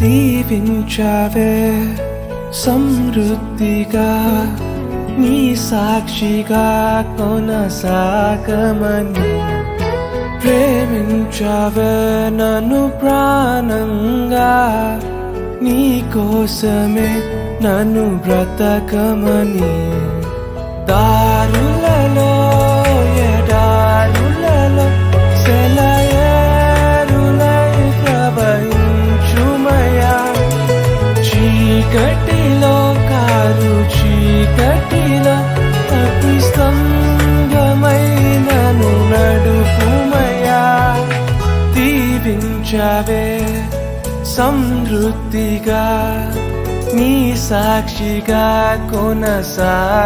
దీవించావే సమృద్ధిగా నీ సాక్షిగా కొనసాగమని ప్రేమించావే నన్ను ప్రాణంగా నీ కోసమే నన్ను బ్రతకమని దారులలో ఎడారులలో సెలయేరులై ప్రవహించుమయా చీకటిలో కారు చీకటిలో అగ్ని స్తంభమై నన్ను నడుపుమయా దీవించావే సమృద్ధిగా నీ సాక్షిగా కొనసాగమని